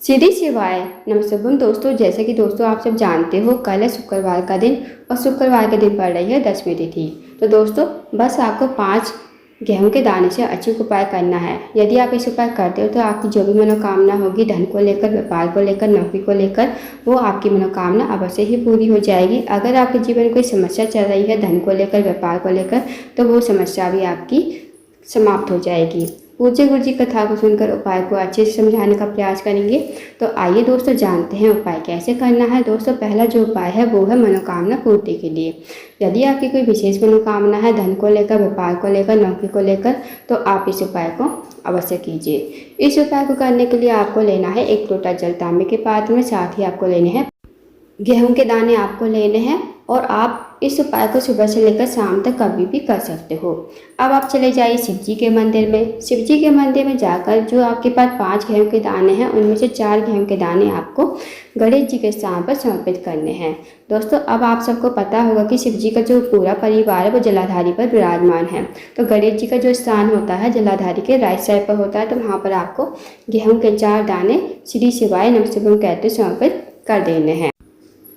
सीधी शिवाय नमस्ते दोस्तों। जैसे कि दोस्तों आप सब जानते हो, कल है शुक्रवार का दिन और शुक्रवार के दिन पड़ रही है 10वीं तिथि। तो दोस्तों बस आपको 5 गेहूं के दाने से अचूक उपाय करना है। यदि आप इस उपाय करते हो तो आपकी जो भी मनोकामना होगी, धन को लेकर, व्यापार को लेकर, नौकरी को लेकर, वो आपकी मनोकामना अवश्य ही पूरी हो जाएगी। अगर आपके जीवन में कोई समस्या चल रही है धन को लेकर, व्यापार को लेकर, तो वो समस्या भी आपकी समाप्त हो जाएगी। पूज्य गुरु जी कथा को सुनकर उपाय को अच्छे से समझाने का प्रयास करेंगे। तो आइए दोस्तों जानते हैं उपाय कैसे करना है। दोस्तों पहला जो उपाय है वो है मनोकामना पूर्ति के लिए। यदि आपकी कोई विशेष मनोकामना है धन को लेकर, व्यापार को लेकर, नौकरी को लेकर, तो आप इस उपाय को अवश्य कीजिए। इस उपाय को करने के लिए आपको लेना है 1 लोटा जल तांबे के पात्र में, साथ ही आपको लेने हैं गेहूं के दाने आपको लेने हैं। और आप इस उपाय को सुबह से लेकर शाम तक कभी भी कर सकते हो। अब आप चले जाइए शिव जी के मंदिर में। शिव जी के मंदिर में जाकर जो आपके पास 5 गेहूं के दाने हैं, उनमें से 4 गेहूं के दाने आपको गणेश जी के स्थान पर समर्पित करने हैं। दोस्तों अब आप सबको पता होगा कि शिव जी का जो पूरा परिवार है वो जलाधारी पर विराजमान है। तो गणेश जी का जो स्थान होता है जलाधारी के राइट साइड पर होता है। तो वहाँ पर आपको गेहूँ के 4 दाने श्री शिवाय नमः कहते समर्पित कर देने हैं।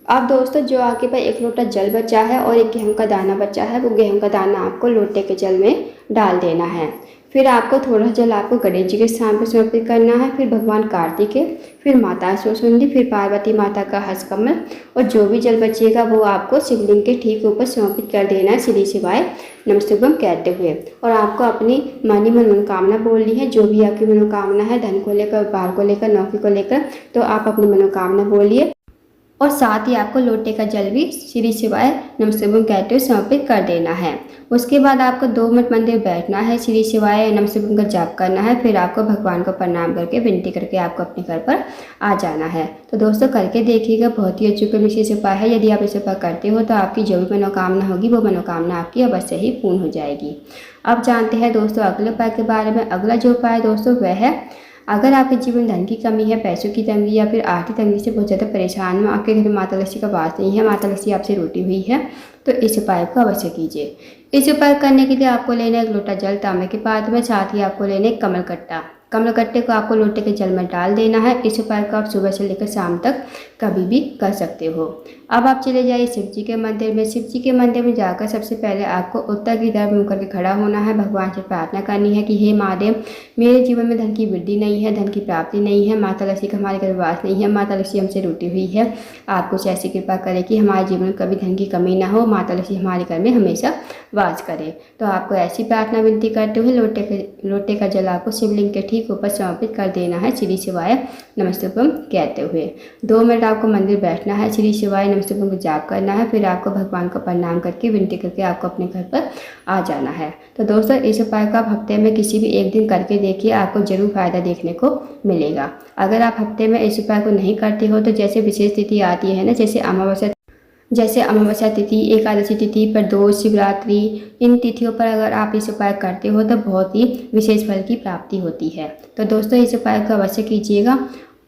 अब दोस्तों जो आपके पास 1 लोटा जल बचा है और 1 गेहूं का दाना बचा है, वो गेहूं का दाना आपको लोटे के जल में डाल देना है। फिर आपको थोड़ा जल आपको गणेश जी के स्थान पर समर्पित करना है, फिर भगवान कार्तिकेय, फिर माता सरस्वती, फिर पार्वती माता का हस्तकमल, और जो भी जल बचेगा वो आपको शिवलिंग के ठीक ऊपर समर्पित कर देना है श्री शिवाय नमस्तुभ्यम कहते हुए। और आपको अपनी मानी मनोकामना बोलनी है। जो भी आपकी मनोकामना है धन को लेकर, व्यापार को लेकर, नौकरी को लेकर, तो आप अपनी मनोकामना बोलिए। और साथ ही आपको लोटे का जल भी श्री शिवाय नमस्तुभ्यम कहते हुए समर्पित कर देना है। उसके बाद आपको 2 मिनट मंदिर बैठना है, श्री शिवाय नमस्तुभ्यम का जाप करना है। फिर आपको भगवान को प्रणाम करके विनती करके आपको अपने घर पर आ जाना है। तो दोस्तों करके देखिएगा, बहुत ही अचूक विशेष उपाय है। यदि आप इस उपाय करते हो तो आपकी जो भी मनोकामना होगी वो मनोकामना आपकी अवश्य ही पूर्ण हो जाएगी। अब जानते हैं दोस्तों अगले उपाय के बारे में। अगला जो उपाय दोस्तों वह है, अगर आपके जीवन धन की कमी है, पैसों की तंगी या फिर आर्थिक तंगी से बहुत ज़्यादा परेशान हो, आपके घर में माता लक्ष्मी का वास नहीं है, माता लक्ष्मी आपसे रूठी हुई है, तो इस उपाय को अवश्य कीजिए। इस उपाय करने के लिए आपको लेना है 1 लोटा जल तांबे के पात्र में, साथ ही आपको लेना है कमल कट्टा। कमल कट्टे को आपको लोटे के जल में डाल देना है। इस उपाय को आप सुबह से लेकर शाम तक कभी भी कर सकते हो। अब आप चले जाइए शिव जी के मंदिर में। शिव जी के मंदिर में जाकर सबसे पहले आपको उत्तर की तरफ मुँह करके खड़ा होना है। भगवान से प्रार्थना करनी है कि हे महादेव, मेरे जीवन में धन की वृद्धि नहीं है, धन की प्राप्ति नहीं है, माता लक्ष्मी का हमारे घर वास नहीं है, माता लक्ष्मी हमसे रूठी हुई है। आप कुछ ऐसी कृपा करें कि हमारे जीवन में कभी धन की कमी ना हो, माता लक्ष्मी हमारे घर में हमेशा वास करे। तो आपको ऐसी प्रार्थना विनती करते हुए लोटे का जल आपको शिवलिंग के ठीक ऊपर समर्पित कर देना है श्री शिवाय नमस्तुभ्यम कहते हुए। 2 मिनट आपको मंदिर बैठना है, श्री शिवाय नमस्तुभ्यम को जाप करना है। फिर आपको भगवान को प्रणाम करके विनती करके आपको अपने घर पर आ जाना है। तो दोस्तों इस उपाय को आप हफ्ते में किसी भी एक दिन करके देखिए, आपको जरूर फायदा देखने को मिलेगा। अगर आप हफ्ते में इस उपाय को नहीं करते हो तो जैसे विशेष तिथि आती है ना, जैसे अमावस्या तिथि, एकादशी तिथि, प्रदोष, शिवरात्रि, इन तिथियों पर अगर आप इस उपाय करते हो तो बहुत ही विशेष फल की प्राप्ति होती है। तो दोस्तों इस उपाय को अवश्य कीजिएगा।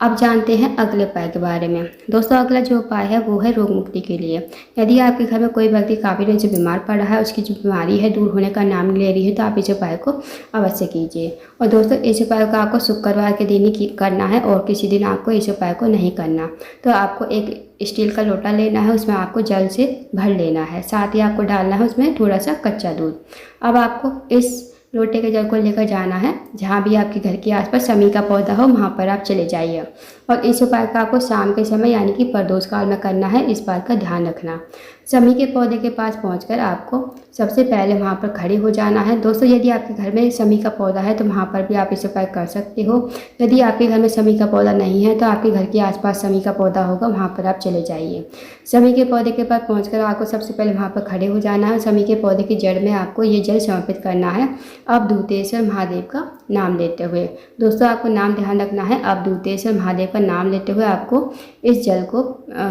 अब जानते हैं अगले उपाय के बारे में। दोस्तों अगला जो उपाय है वो है रोग मुक्ति के लिए। यदि आपके घर में कोई व्यक्ति काफ़ी दिन से बीमार पड़ रहा है, उसकी जो बीमारी है दूर होने का नाम नहीं ले रही है, तो आप इस उपाय को अवश्य कीजिए। और दोस्तों इस उपाय को आपको शुक्रवार के दिन ही करना है और किसी दिन आपको इस उपाय को नहीं करना। तो आपको एक स्टील का लोटा लेना है, उसमें आपको जल से भर लेना है, साथ ही आपको डालना है उसमें थोड़ा सा कच्चा दूध। अब आपको इस लोटे के जल को लेकर जाना है, जहाँ भी आपके घर के आसपास समी का पौधा हो वहाँ पर आप चले जाइए। और इस उपाय का आपको शाम के समय यानी कि प्रदोष काल में करना है, इस बात का ध्यान रखना। समी के पौधे के पास पहुंचकर आपको सबसे पहले वहाँ पर खड़े हो जाना है। दोस्तों यदि आपके घर में समी का पौधा है तो वहाँ पर भी आप इस उपाय कर सकते हो। यदि आपके घर में समी का पौधा नहीं है तो आपके घर के आसपास समी का पौधा होगा, वहाँ पर आप चले जाइए। समी के पौधे के पास पहुंचकर आपको सबसे पहले वहाँ पर खड़े हो जाना है। समी के पौधे की जड़ में आपको ये जल समर्पित करना है अवधूतेश्वर महादेव का नाम लेते हुए। दोस्तों आपको नाम ध्यान रखना है, अवधूतेश्वर महादेव का नाम लेते हुए आपको इस जल को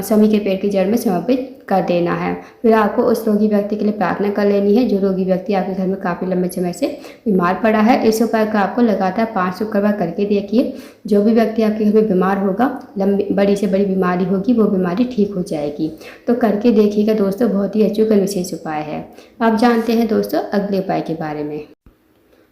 समी के पेड़ की जड़ में समर्पित कर देना है। फिर आपको उस रोगी व्यक्ति के लिए प्रार्थना कर लेनी है जो रोगी व्यक्ति आपके घर में काफ़ी लंबे समय से बीमार पड़ा है। इस उपाय का आपको लगातार 5 शुक्रवार करके देखिए। जो भी व्यक्ति आपके घर में बीमार होगा, बड़ी से बड़ी बीमारी होगी, वो बीमारी ठीक हो जाएगी। तो करके देखिएगा दोस्तों, बहुत ही अचूक और विशेष उपाय है। आप जानते हैं दोस्तों अगले उपाय के बारे में।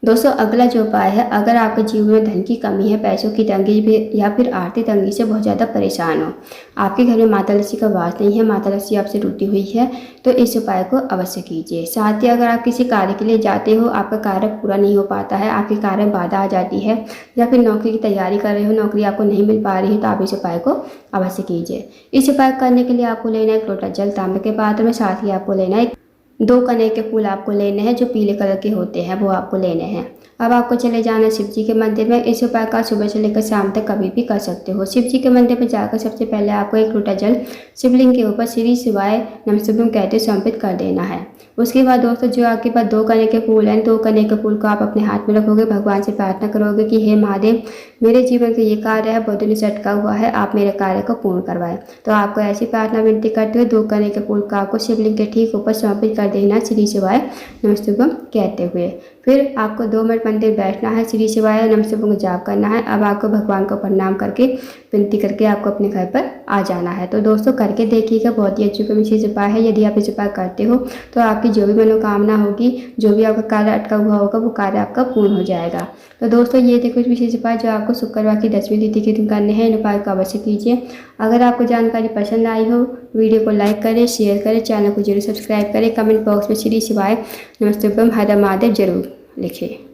दोस्तों अगला जो उपाय है, अगर आपके जीवन में धन की कमी है, पैसों की तंगी भी या फिर आर्थिक तंगी से बहुत ज़्यादा परेशान हो, आपके घर में माता लक्ष्मी का वास नहीं है, माता लक्ष्मी आपसे रूठी हुई है, तो इस उपाय को अवश्य कीजिए। साथ ही अगर आप किसी कार्य के लिए जाते हो, आपका कार्य पूरा नहीं हो पाता है, आपके कार्य में बाधा आ जाती है, या फिर नौकरी की तैयारी कर रहे हो, नौकरी आपको नहीं मिल पा रही है, तो आप इस उपाय को अवश्य कीजिए। इस उपाय करने के लिए आपको लेना है 1 लोटा जल तांबे के पात्र में, साथ ही आपको लेना है 2 कनेर के फूल आपको लेने हैं जो पीले कलर के होते हैं, वो आपको लेने हैं। अब आपको चले जाना है शिव जी के मंदिर में। इस उपाय का सुबह से लेकर शाम तक कभी भी कर सकते हो। शिव जी के मंदिर में जाकर सबसे पहले आपको 1 लोटा जल शिवलिंग के ऊपर श्री शिवाय नमस्तुभ्यं कहते समर्पित कर देना है। उसके बाद दोस्तों जो आपके पास 2 कनेर के फूल हैं, 2 कनेर के फूल को आप अपने हाथ में रखोगे, भगवान से प्रार्थना करोगे कि हे महादेव, मेरे जीवन का ये कार्य है बहुत दिनों से अटका हुआ है, आप मेरे कार्य को पूर्ण करवाएं। तो आपको ऐसी प्रार्थना विनती करते हुए 2 कनेर के फूल को आपको शिवलिंग के ठीक ऊपर समर्पित कर देना श्री शिवाय नमस्तुभ्यं कहते हुए। फिर आपको 2 मिनट मंदिर बैठना है, श्री शिवाय नमस्तुभ्यं जाप करना है। अब आपको भगवान को प्रणाम करके विनती करके आपको अपने घर पर आ जाना है। तो दोस्तों करके देखिएगा, बहुत ही अच्छी विशेष उपाय है। यदि आप इस उपाय करते हो तो आपकी जो भी मनोकामना होगी, जो भी आपका कार्य अटका हुआ होगा, वो कार्य आपका पूर्ण हो जाएगा। तो दोस्तों ये थे कुछ विशेष उपाय जो आपको शुक्रवार की 10वीं तिथि के दिन करने हैं। इन उपाय को अवश्य कीजिए। अगर आपको जानकारी पसंद आई हो, वीडियो को लाइक करें, शेयर करें, चैनल को जरूर सब्सक्राइब करें, कमेंट बॉक्स में श्री शिवाय नमस्तुभ्यं हर हर महादेव जरूर लिखें।